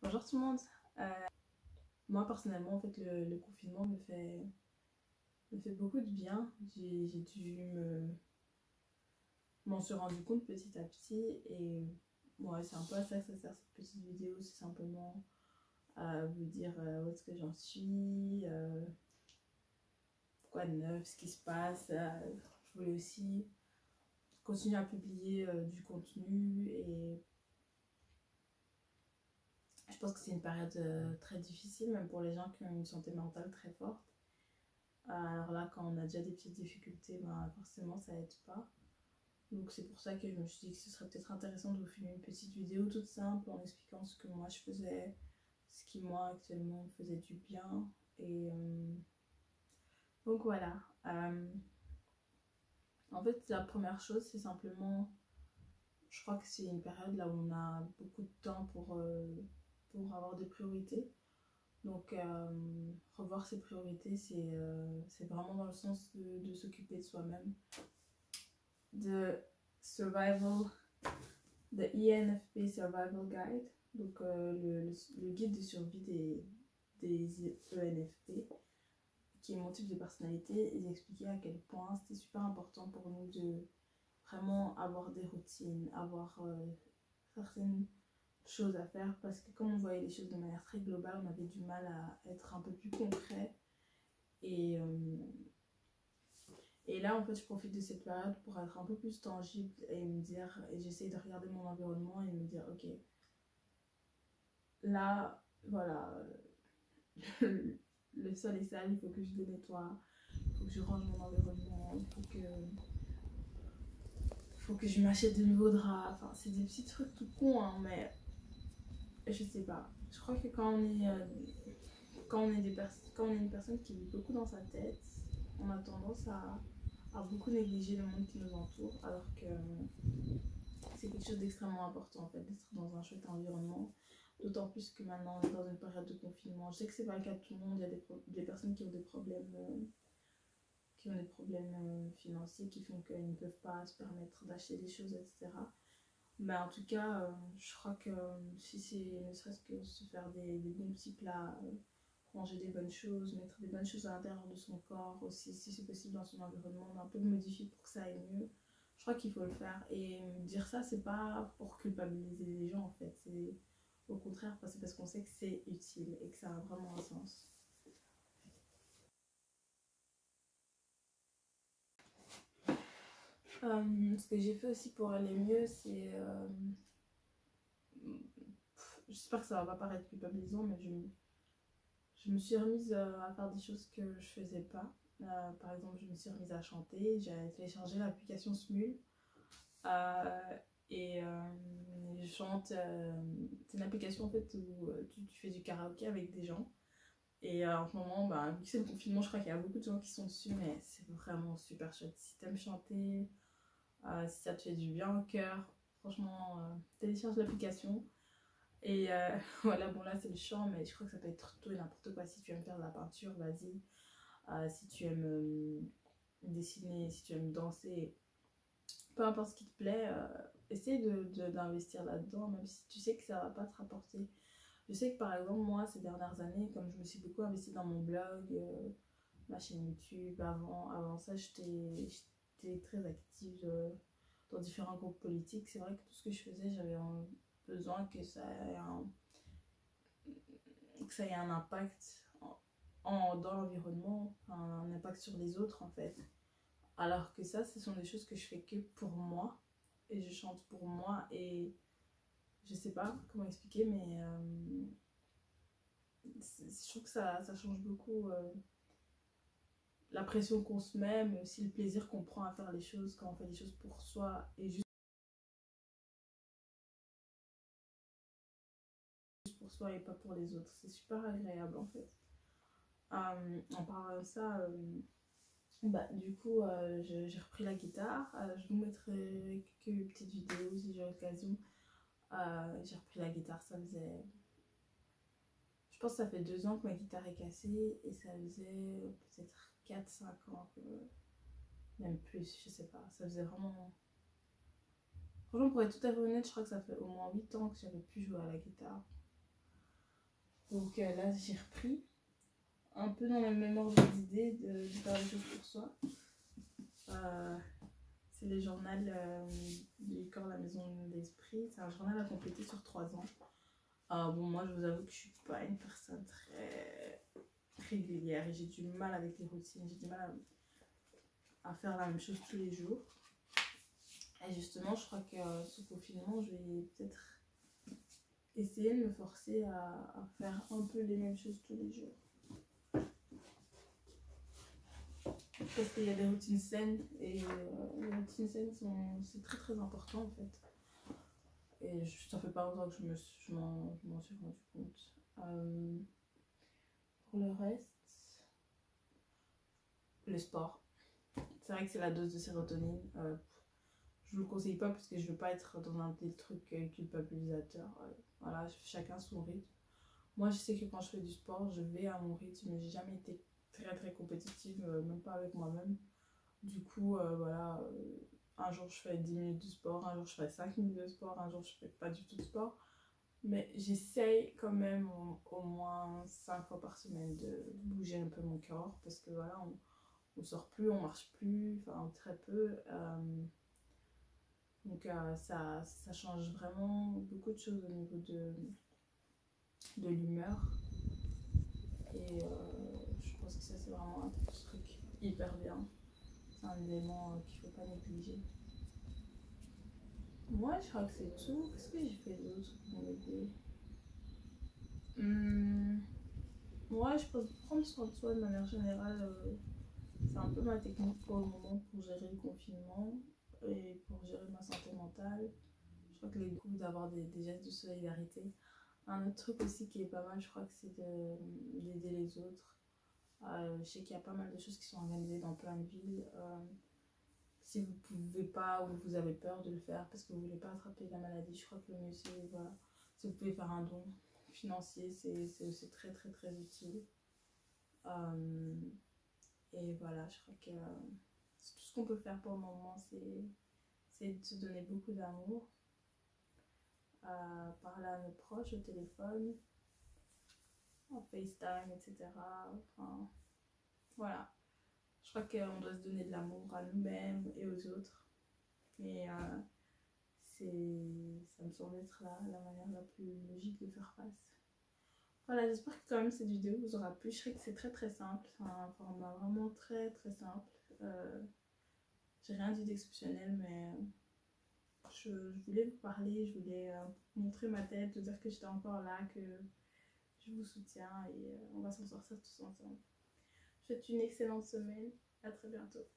Bonjour tout le monde. Euh, Moi personnellement, en fait, le confinement me fait beaucoup de bien. J'ai dû m'en suis rendu compte petit à petit et ouais, c'est un peu à ça que ça sert cette petite vidéo. C'est simplement vous dire où est-ce que j'en suis, quoi de neuf, ce qui se passe. Je voulais aussi continuer à publier du contenu et je pense que c'est une période très difficile, même pour les gens qui ont une santé mentale très forte. Alors là, quand on a déjà des petites difficultés, ben, forcément ça aide pas. Donc c'est pour ça que je me suis dit que ce serait peut-être intéressant de vous filmer une petite vidéo toute simple en expliquant ce que moi je faisais, ce qui moi actuellement me faisait du bien. Et donc voilà. En fait, la première chose, c'est simplement, je crois que c'est une période là où on a beaucoup de temps pour avoir des priorités. Donc, revoir ses priorités, c'est vraiment dans le sens de s'occuper de soi-même, de survival, de ENFP Survival Guide, donc le guide de survie des ENFP, qui est mon type de personnalité. Ils expliquaient à quel point c'était super important pour nous de vraiment avoir des routines, avoir certaines choses à faire, parce que comme on voyait les choses de manière très globale, on avait du mal à être un peu plus concret. Et, et là, en fait, je profite de cette période pour être un peu plus tangible et me dire, et j'essaie de regarder mon environnement et me dire, ok, là, voilà, le sol est sale, il faut que je le nettoie, il faut que je range mon environnement, faut que je m'achète de nouveaux draps. Enfin, c'est des petits trucs tout cons, hein, mais je sais pas. Je crois que quand on est une personne qui vit beaucoup dans sa tête, on a tendance à beaucoup négliger le monde qui nous entoure, alors que c'est quelque chose d'extrêmement important en fait, d'être dans un chouette environnement. D'autant plus que maintenant on est dans une période de confinement. Je sais que c'est pas le cas de tout le monde, il y a des personnes qui ont des problèmes financiers qui font qu'ils ne peuvent pas se permettre d'acheter des choses, etc. Mais en tout cas, je crois que si c'est ne serait-ce que se faire des bons petits plats, manger des bonnes choses, mettre des bonnes choses à l'intérieur de son corps aussi, si c'est possible dans son environnement, un peu le modifier pour que ça aille mieux. Je crois qu'il faut le faire. Et dire ça, c'est pas pour culpabiliser les gens en fait. C'est au contraire, c'est parce qu'on sait que c'est utile et que ça a vraiment un sens. Ce que j'ai fait aussi pour aller mieux, c'est. J'espère que ça va pas paraître culpabilisant, mais je me suis remise à faire des choses que je faisais pas. Par exemple, je me suis remise à chanter, j'ai téléchargé l'application Smule et je chante. C'est une application en fait où tu fais du karaoké avec des gens. Et en ce moment, bah, vu que c'est le confinement, je crois qu'il y a beaucoup de gens qui sont dessus, mais c'est vraiment super chouette. Si t'aimes chanter, si ça te fait du bien au cœur, franchement, télécharge l'application. Et voilà, bon là c'est le chant, mais je crois que ça peut être tout et n'importe quoi. Si tu aimes faire de la peinture, vas-y. Si tu aimes dessiner, si tu aimes danser, peu importe ce qui te plaît, essaye d'investir là-dedans, même si tu sais que ça va pas te rapporter. Je sais que par exemple, moi, ces dernières années, comme je me suis beaucoup investie dans mon blog, ma chaîne YouTube, avant ça, j'étais très active dans différents groupes politiques. C'est vrai que tout ce que je faisais, j'avais besoin que ça ait un impact dans l'environnement, un impact sur les autres en fait. Alors que ça, ce sont des choses que je fais que pour moi et je chante pour moi et je sais pas comment expliquer, mais je trouve que ça change beaucoup la pression qu'on se met, mais aussi le plaisir qu'on prend à faire les choses quand on fait les choses pour soi et juste pour soi et pas pour les autres. C'est super agréable en fait. En parlant de ça, bah, du coup, j'ai repris la guitare. Je vous mettrai quelques petites vidéos si j'ai l'occasion. J'ai repris la guitare, ça faisait. Je pense que ça fait 2 ans que ma guitare est cassée et ça faisait peut-être 4 5 ans, même plus, je sais pas. Ça faisait vraiment. Franchement, pour être tout à fait honnête, je crois que ça fait au moins 8 ans que j'avais plus joué à la guitare. Donc là, j'ai repris un peu dans le même ordre d'idée de faire les choses pour soi. C'est le journal du corps, la maison de l'esprit. C'est un journal à compléter sur 3 ans. Bon, moi, je vous avoue que je suis pas une personne très régulière et j'ai du mal avec les routines. J'ai du mal à faire la même chose tous les jours. Et justement, je crois que ce confinement, je vais peut-être essayer de me forcer à faire un peu les mêmes choses tous les jours. Parce qu'il y a des routines saines et les routines saines, c'est très très important en fait. Et ça fait pas longtemps que je m'en suis rendu compte. Pour le reste, le sport. C'est vrai que c'est la dose de sérotonine. Je vous le conseille pas parce que je veux pas être dans un des trucs culpabilisateurs. Voilà, chacun son rythme. Moi, je sais que quand je fais du sport, je vais à mon rythme. J'ai jamais été très très compétitive, même pas avec moi-même. Du coup, voilà, un jour je fais 10 minutes de sport, un jour je fais 5 minutes de sport, un jour je fais pas du tout de sport. Mais j'essaye quand même au moins 5 fois par semaine de bouger un peu mon corps parce que voilà, on sort plus, on marche plus, enfin très peu. Donc ça change vraiment beaucoup de choses au niveau de l'humeur. Et je pense que ça c'est vraiment un truc hyper bien. C'est un élément qu'il ne faut pas négliger. Moi je crois que c'est tout. Qu'est-ce que j'ai fait d'autre pour m'aider? Moi je pense prendre soin de soi de manière générale. C'est un peu ma technique pour le moment pour gérer le confinement et pour gérer ma santé mentale. Je crois que les coups d'avoir des gestes de solidarité. Un autre truc aussi qui est pas mal, je crois que c'est d'aider les autres. Je sais qu'il y a pas mal de choses qui sont organisées dans plein de villes. Si vous pouvez pas ou vous avez peur de le faire parce que vous voulez pas attraper la maladie, je crois que le mieux c'est voilà, si vous pouvez faire un don financier, c'est aussi très très très utile. Et voilà, je crois que tout ce qu'on peut faire pour le moment, c'est de se donner beaucoup d'amour, parler à nos proches au téléphone, en FaceTime, etc. Enfin, voilà. Je crois qu'on doit se donner de l'amour à nous-mêmes et aux autres. Et ça me semble être la manière la plus logique de faire face. Voilà, j'espère que quand même cette vidéo vous aura plu. Je sais que c'est très très simple. C'est un format vraiment très très simple. J'ai rien dit d'exceptionnel, mais je voulais vous parler, je voulais montrer ma tête, vous dire que j'étais encore là, que je vous soutiens et on va s'en sortir tous ensemble. Je vous souhaite une excellente semaine. À très bientôt.